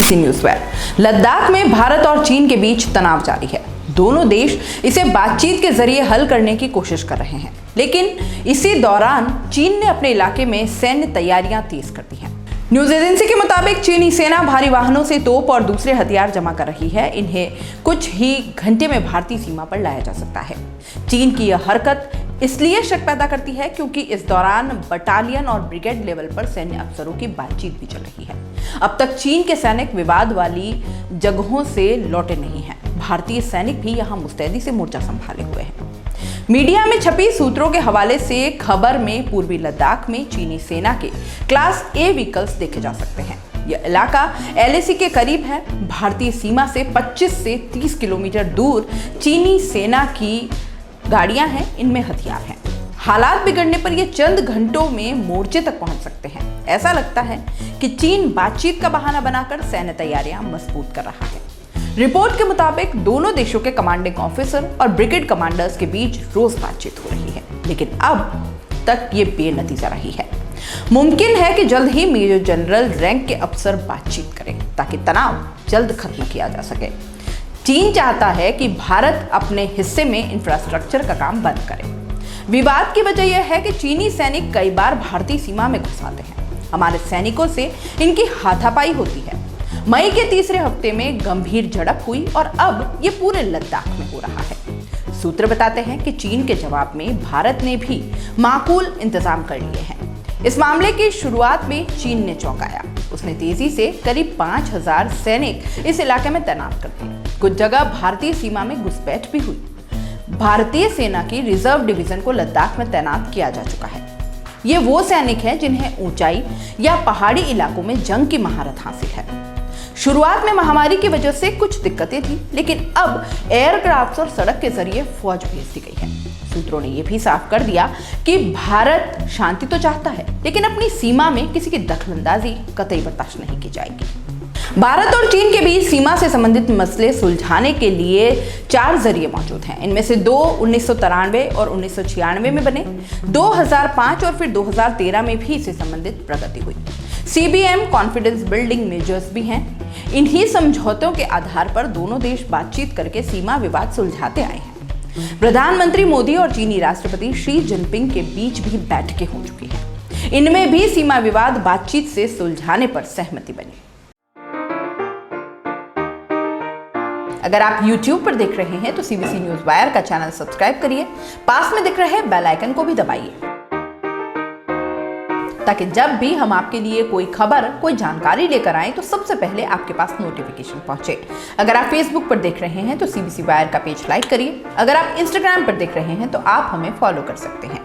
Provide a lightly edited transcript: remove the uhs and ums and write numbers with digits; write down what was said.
CBC news wire. Ladakh में भारत और चीन के बीच तनाव जारी है। दोनों देश इसे बातचीत के जरिए हल करने की कोशिश कर रहे हैं, लेकिन इसी दौरान चीन ने अपने इलाके में सैन्य तैयारियां तेज कर दी हैं। न्यूज एजेंसी के मुताबिक चीनी सेना भारी वाहनों से तोप और दूसरे हथियार जमा कर रही है। इन्हें कुछ ही घंटे में भारतीय सीमा पर लाया जा सकता है। चीन की यह हरकत इसलिए शक पैदा करती है क्योंकि इस दौरान बटालियन और ब्रिगेड लेवल पर सैन्य अफसरों की बातचीत भी चल रही है। अब तक चीन के सैनिक विवाद वाली जगहों से लौटे नहीं हैं। भारतीय सैनिक भी यहां मुस्तैदी से मोर्चा संभाले हुए हैं। मीडिया में छपी सूत्रों के हवाले से खबर में पूर्वी लद्दाख में चीनी सेना के क्लास ए व्हीकल्स देखे जा सकते हैं। यह इलाका LAC के करीब है। भारतीय सीमा से 25 से 30 किलोमीटर दूर चीनी सेना की गाड़ियां हैं, इनमें हथियार हैं। हालात बिगड़ने पर ये चंद घंटों में मोर्चे तक पहुंच सकते हैं। ऐसा लगता है कि चीन बातचीत का बहाना बनाकर सैन्य तैयारियां मजबूत कर रहा है। रिपोर्ट के मुताबिक दोनों देशों के कमांडिंग ऑफिसर और ब्रिगेड कमांडर्स के बीच रोज बातचीत हो रही है, लेकिन अब तक ये बेनतीजा रही है। मुमकिन है कि जल्द ही मेजर जनरल रैंक के अफसर बातचीत करें ताकि तनाव जल्द खत्म किया जा सके। चीन चाहता है कि भारत अपने हिस्से में इंफ्रास्ट्रक्चर का काम बंद करे। विवाद की वजह यह है कि चीनी सैनिक कई बार भारतीय सीमा में घुस आते हैं। हमारे सैनिकों से इनकी हाथापाई होती है। मई के तीसरे हफ्ते में गंभीर झड़प हुई और अब ये पूरे लद्दाख में हो रहा है। सूत्र बताते हैं कि चीन के जवाब में भारत ने भी माकूल इंतजाम कर लिए हैं। इस मामले की शुरुआत में चीन ने चौंकाया। उसने तेजी से करीब 5000 सैनिक इस इलाके में तैनात कर दिए। कुछ जगह भारतीय सीमा में घुसपैठ भी हुई। भारतीय सेना की रिजर्व डिवीजन को लद्दाख में तैनात किया जा चुका है। ये वो सैनिक हैं जिन्हें ऊंचाई या पहाड़ी इलाकों में जंग की महारत हासिल है। शुरुआत में महामारी की वजह से कुछ दिक्कतें थी, लेकिन अब एयरक्राफ्ट और सड़क के जरिए फौज भेज दी गई है। सूत्रों ने यह भी साफ कर दिया कि भारत शांति तो चाहता है, लेकिन अपनी सीमा में किसी की दखलंदाजी कतई बर्दाश्त नहीं की जाएगी। भारत और चीन के बीच सीमा से संबंधित मसले सुलझाने के लिए 4 जरिए मौजूद हैं। इनमें से 2 1993 और 1996 में बने। 2005 और फिर 2013 में भी इससे संबंधित प्रगति हुई। CBM कॉन्फिडेंस बिल्डिंग मेजर्स भी हैं। इन्हीं समझौतों के आधार पर दोनों देश बातचीत करके सीमा विवाद सुलझाते आए हैं। प्रधानमंत्री मोदी और चीनी राष्ट्रपति शी जिनपिंग के बीच भी बैठकें हो चुकी हैं। इनमें भी सीमा विवाद बातचीत से सुलझाने पर सहमति बनी। अगर आप YouTube पर देख रहे हैं तो CBC न्यूज़ वायर का चैनल सब्सक्राइब करिए। पास में दिख रहे बेल आइकन को भी दबाइए ताकि जब भी हम आपके लिए कोई खबर, कोई जानकारी लेकर आए तो सबसे पहले आपके पास नोटिफिकेशन पहुंचे। अगर आप Facebook पर देख रहे हैं तो CBC वायर का पेज लाइक करिए। अगर आप Instagram पर देख रहे हैं तो आप हमें फॉलो कर सकते हैं।